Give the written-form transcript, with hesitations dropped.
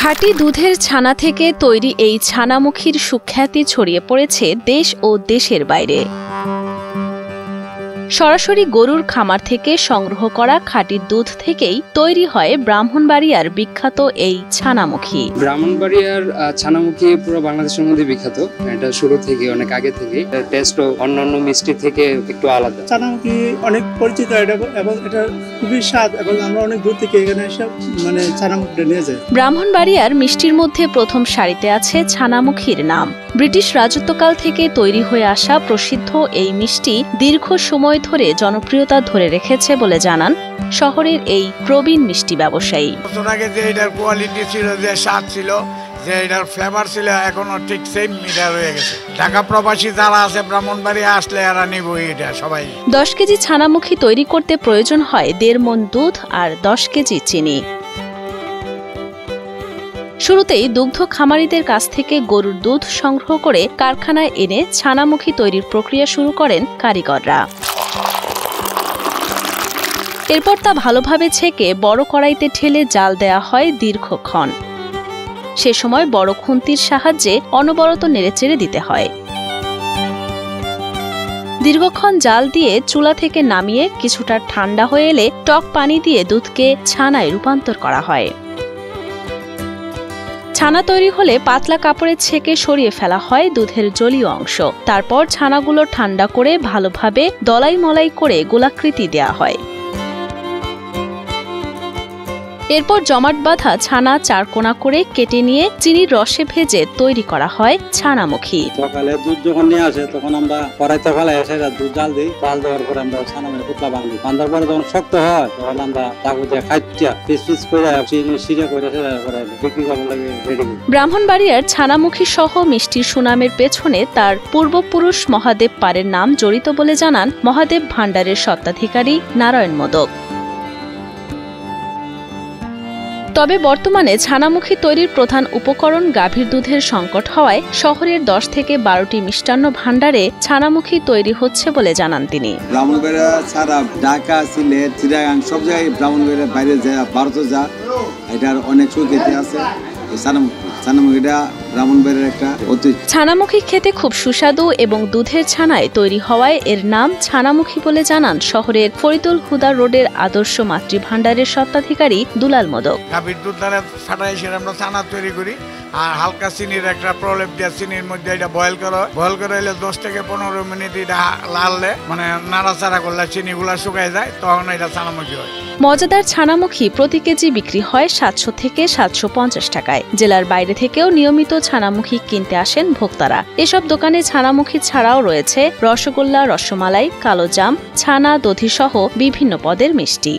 খাঁটি দুধের ছানা থেকে তৈরি এই ছানামুখীর সুখ্যাতি ছড়িয়ে পড়েছে দেশ ও দেশের বাইরে। সরাসরি গরুর খামার থেকে সংগ্রহ করা খাঁটি দুধ থেকেই তৈরি হয় ব্রাহ্মণবাড়িয়ার বিখ্যাত এই ছানামুখী। ব্রাহ্মণবাড়িয়ার ছানামুখী পুরো বাংলাদেশের মধ্যে বিখ্যাত। এটা শুরু থেকে অনেক আগে থেকে টেস্টও অন্যান্য মিষ্টি থেকে একটু আলাদা। ছানামুখী অনেক পরিচিত এবং এটা খুবই স্বাদ, এবং আমরা অনেক দূর থেকে এখানে এসে ছানামুখীটা নিয়ে যাই। ব্রাহ্মণবাড়িয়ার মিষ্টির মধ্যে প্রথম সারিতে আছে ছানামুখীর নাম। ব্রিটিশ রাজত্বকাল থেকে তৈরি হয়ে আসা প্রসিদ্ধ এই মিষ্টি দীর্ঘ সময় ধরে জনপ্রিয়তা ধরে রেখেছে বলে জানান শহরের এই প্রবীণ মিষ্টি ব্যবসায়ী। আগে যে এটার কোয়ালিটি ছিল, যে স্বাদ ছিল, যে এটার ফ্লেভার ছিল, এখনো ঠিক সেম মিটার হয়ে গেছে। ঢাকা প্রবাসী যারা আছে ব্রাহ্মণবাড়িয়া আসলে এরা নিবই এটা সবাই। 10 কেজি ছানামুখী তৈরি করতে প্রয়োজন হয় 1.5 মণ দুধ আর 10 কেজি চিনি। শুরুতেই দুগ্ধ খামারিদের কাছ থেকে গরুর দুধ সংগ্রহ করে কারখানায় এনে ছানামুখী তৈরির প্রক্রিয়া শুরু করেন কারিগররা। এরপর তা ভালোভাবে ছেঁকে বড় কড়াইতে ঢেলে জাল দেয়া হয় দীর্ঘক্ষণ। সে সময় বড় খুন্তির সাহায্যে অনবরত নেড়েচেড়ে দিতে হয়। দীর্ঘক্ষণ জাল দিয়ে চুলা থেকে নামিয়ে কিছুটা ঠান্ডা হয়ে এলে টক পানি দিয়ে দুধকে ছানায় রূপান্তর করা হয়। ছানা তৈরি হলে পাতলা কাপড়ে ছেঁকে সরিয়ে ফেলা হয় দুধের জলীয় অংশ। তারপর ছানাগুলো ঠান্ডা করে ভালোভাবে দলাই মলাই করে গোলাকৃতি দেয়া হয়। এরপর জমাট বাঁধা ছানা চারকোনা করে কেটে নিয়ে চিনির রসে ভেজে তৈরি করা হয় ছানামুখী। সকালে দুধ যখন নিয়ে আসে তখন আমরা কড়াইতে ফেলে এসে দুধ জাল দিই। জাল দেওয়ার পরে আমরা ছানামুখী পুতলা বাঁধি। বাঁধার পরে যখন শক্ত হয় তখন আমরা তাকে দিয়ে খাইটিয়া পিস পিস করে চিনি সিরে করে বিক্রি করার লাগে রেডি করি। ব্রাহ্মণবাড়িয়ার ছানামুখী সহ মিষ্টির সুনামের পেছনে তার পূর্বপুরুষ মহাদেব পারের নাম জড়িত বলে জানান মহাদেব ভান্ডারের স্বত্বাধিকারী নারায়ণ মোদক। তবে বর্তমানে ছানামুখী তৈরির প্রধান উপকরণ গাভীর দুধের সংকট হওয়ায় শহরের 10 থেকে 12টি মিষ্টান্ন ভাণ্ডারে ছানামুখী তৈরি হচ্ছে বলে জানান তিনি। ব্রাহ্মণবাড়িয়া ছাড়া ঢাকা, সিলেট, চিটাগাং সব জায়গায় ব্রাহ্মণবাড়িয়ার বাইরে যায়, ভারতে যা, এটার অনেক সুখ্যাতি আছে। ছানামুখী খেতে খুব সুস্বাদু এবং দুধের ছানায় তৈরি হওয়ায় এর নাম ছানামুখী বলে জানান শহরের ফরিদুল হুদা রোডের আদর্শ মাতৃভাণ্ডারের স্বত্বাধিকারী দুলাল মোদক। গাভীর দুধ দ্বারা ফাটাই সেটা আমরা ছানা তৈরি করি, আর হালকা চিনির একটা প্রলেপ দিয়ে চিনির মধ্যে এটা বয়েল করে এলে 10 থেকে 15 মিনিট এটা লাললে নাড়াচাড়া করলে চিনিগুলা শুকায় যায়, তখন এটা ছানামুখী হয়। মজাদার ছানামুখী প্রতি কেজি বিক্রি হয় 700 থেকে 750 টাকায়। জেলার বাইরে থেকেও নিয়মিত ছানামুখী কিনতে আসেন ভোক্তারা। এসব দোকানে ছানামুখী ছাড়াও রয়েছে রসগোল্লা, রসমালাই, কালোজাম, ছানা, দধি সহ বিভিন্ন পদের মিষ্টি।